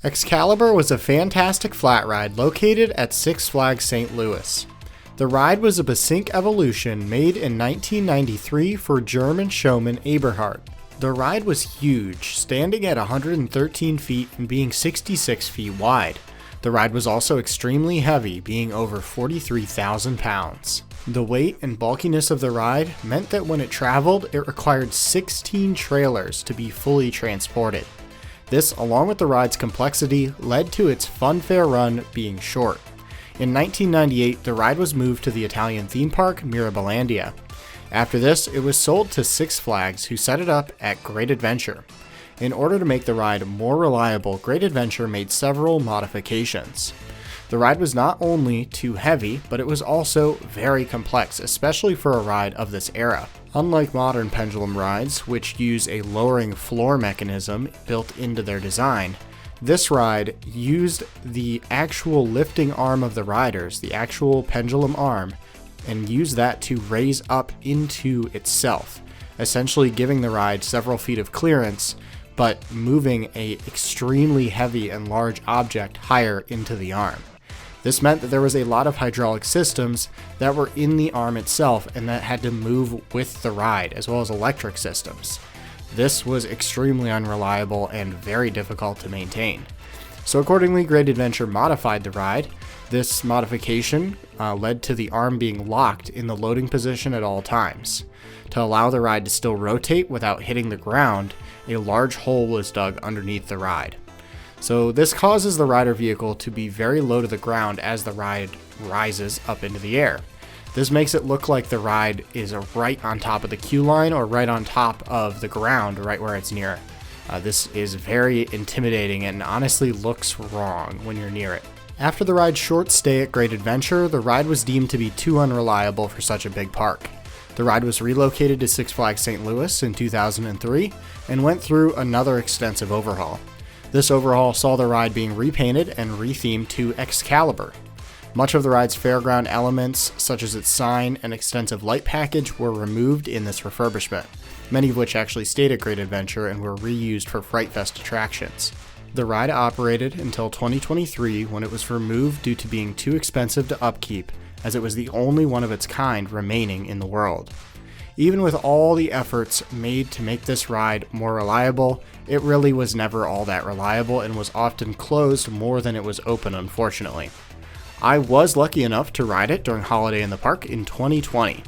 Excalibur was a fantastic flat ride located at Six Flags St. Louis. The ride was a Besink evolution made in 1993 for German showman Eberhard. The ride was huge, standing at 113 feet and being 66 feet wide. The ride was also extremely heavy, being over 43,000 pounds. The weight and bulkiness of the ride meant that when it traveled, it required 16 trailers to be fully transported. This, along with the ride's complexity, led to its funfair run being short. In 1998, the ride was moved to the Italian theme park Mirabilandia. After this, it was sold to Six Flags, who set it up at Great Adventure. In order to make the ride more reliable, Great Adventure made several modifications. The ride was not only too heavy, but it was also very complex, especially for a ride of this era. Unlike modern pendulum rides, which use a lowering floor mechanism built into their design, this ride used the actual lifting arm of the riders, the actual pendulum arm, and used that to raise up into itself, essentially giving the ride several feet of clearance, but moving an extremely heavy and large object higher into the arm. This meant that there was a lot of hydraulic systems that were in the arm itself and that had to move with the ride, as well as electric systems. This was extremely unreliable and very difficult to maintain. So accordingly, Great Adventure modified the ride. This modification led to the arm being locked in the loading position at all times. To allow the ride to still rotate without hitting the ground, a large hole was dug underneath the ride. So this causes the rider vehicle to be very low to the ground as the ride rises up into the air. This makes it look like the ride is right on top of the queue line or right on top of the ground, right where it's near. This is very intimidating and honestly looks wrong when you're near it. After the ride's short stay at Great Adventure, the ride was deemed to be too unreliable for such a big park. The ride was relocated to Six Flags St. Louis in 2003 and went through another extensive overhaul. This overhaul saw the ride being repainted and rethemed to Xcalibur. Much of the ride's fairground elements, such as its sign and extensive light package, were removed in this refurbishment, many of which actually stayed at Great Adventure and were reused for Fright Fest attractions. The ride operated until 2023 when it was removed due to being too expensive to upkeep, as it was the only one of its kind remaining in the world. Even with all the efforts made to make this ride more reliable, it really was never all that reliable and was often closed more than it was open, unfortunately. I was lucky enough to ride it during Holiday in the Park in 2020.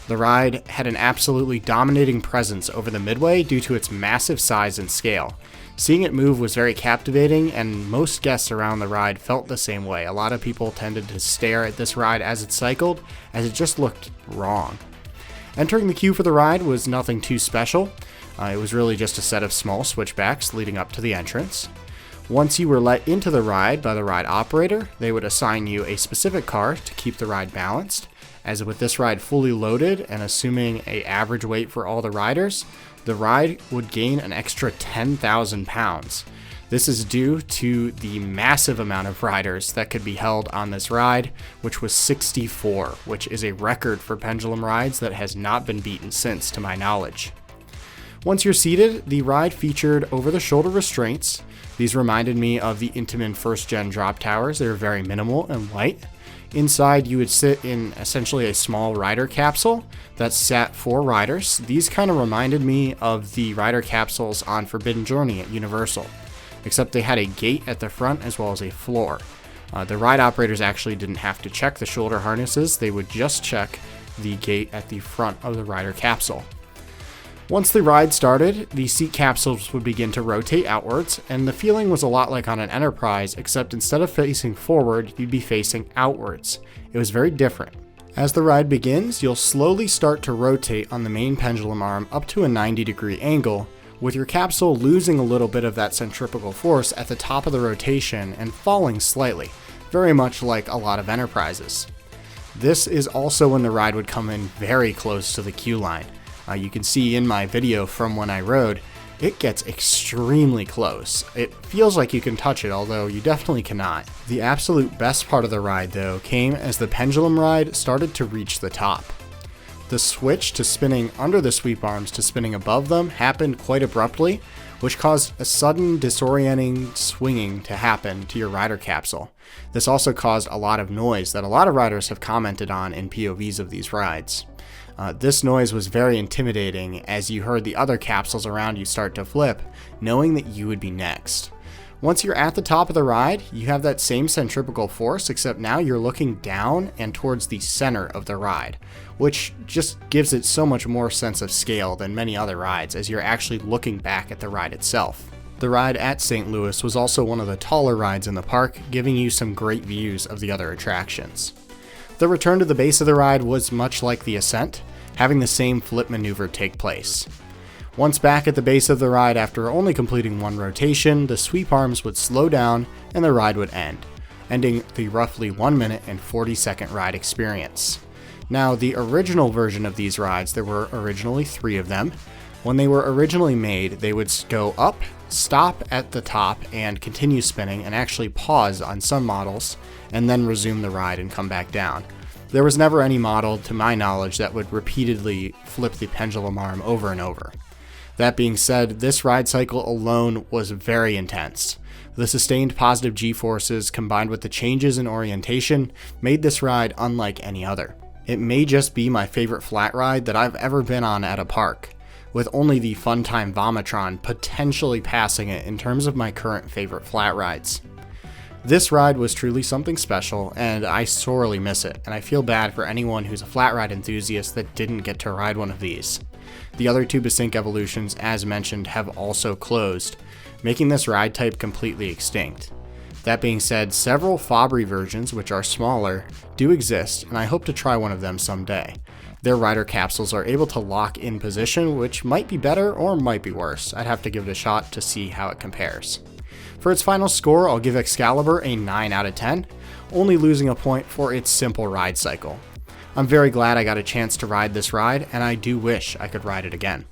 The ride had an absolutely dominating presence over the midway due to its massive size and scale. Seeing it move was very captivating, and most guests around the ride felt the same way. A lot of people tended to stare at this ride as it cycled, as it just looked wrong. Entering the queue for the ride was nothing too special. It was really just a set of small switchbacks leading up to the entrance. Once you were let into the ride by the ride operator, they would assign you a specific car to keep the ride balanced. As with this ride fully loaded and assuming an average weight for all the riders, the ride would gain an extra 10,000 pounds. This is due to the massive amount of riders that could be held on this ride, which was 64, which is a record for pendulum rides that has not been beaten since, to my knowledge. Once you're seated, the ride featured over-the-shoulder restraints. These reminded me of the Intamin first-gen drop towers. They were very minimal and light. Inside, you would sit in essentially a small rider capsule that sat 4 riders. These kind of reminded me of the rider capsules on Forbidden Journey at Universal, except they had a gate at the front as well as a floor. The ride operators actually didn't have to check the shoulder harnesses. They would just check the gate at the front of the rider capsule. Once the ride started, the seat capsules would begin to rotate outwards, and the feeling was a lot like on an Enterprise, except instead of facing forward, you'd be facing outwards. It was very different. As the ride begins, you'll slowly start to rotate on the main pendulum arm up to a 90-degree angle, with your capsule losing a little bit of that centripetal force at the top of the rotation and falling slightly, very much like a lot of Enterprises. This is also when the ride would come in very close to the queue line. You can see in my video from when I rode, it gets extremely close. It feels like you can touch it, although you definitely cannot. The absolute best part of the ride, though, came as the pendulum ride started to reach the top. The switch to spinning under the sweep arms to spinning above them happened quite abruptly, which caused a sudden disorienting swinging to happen to your rider capsule. This also caused a lot of noise that a lot of riders have commented on in POVs of these rides. This noise was very intimidating as you heard the other capsules around you start to flip, knowing that you would be next. Once you're at the top of the ride, you have that same centripetal force, except now you're looking down and towards the center of the ride, which just gives it so much more sense of scale than many other rides as you're actually looking back at the ride itself. The ride at St. Louis was also one of the taller rides in the park, giving you some great views of the other attractions. The return to the base of the ride was much like the ascent, having the same flip maneuver take place. Once back at the base of the ride after only completing one rotation, the sweep arms would slow down and the ride would end, ending the roughly 1 minute and 40-second ride experience. Now, the original version of these rides, there were originally 3 of them. When they were originally made, they would go up, stop at the top, and continue spinning, and actually pause on some models, and then resume the ride and come back down. There was never any model, to my knowledge, that would repeatedly flip the pendulum arm over and over. That being said, this ride cycle alone was very intense. The sustained positive G-forces combined with the changes in orientation made this ride unlike any other. It may just be my favorite flat ride that I've ever been on at a park, with only the Funtime Vomatron potentially passing it in terms of my current favorite flat rides. This ride was truly something special, and I sorely miss it, and I feel bad for anyone who's a flat ride enthusiast that didn't get to ride one of these. The other 2 Sync evolutions, as mentioned, have also closed, making this ride type completely extinct. That being said, several Fabry versions, which are smaller, do exist, and I hope to try one of them someday. Their rider capsules are able to lock in position, which might be better or might be worse. I'd have to give it a shot to see how it compares. For its final score, I'll give Xcalibur a 9 out of 10, only losing a point for its simple ride cycle. I'm very glad I got a chance to ride this ride, and I do wish I could ride it again.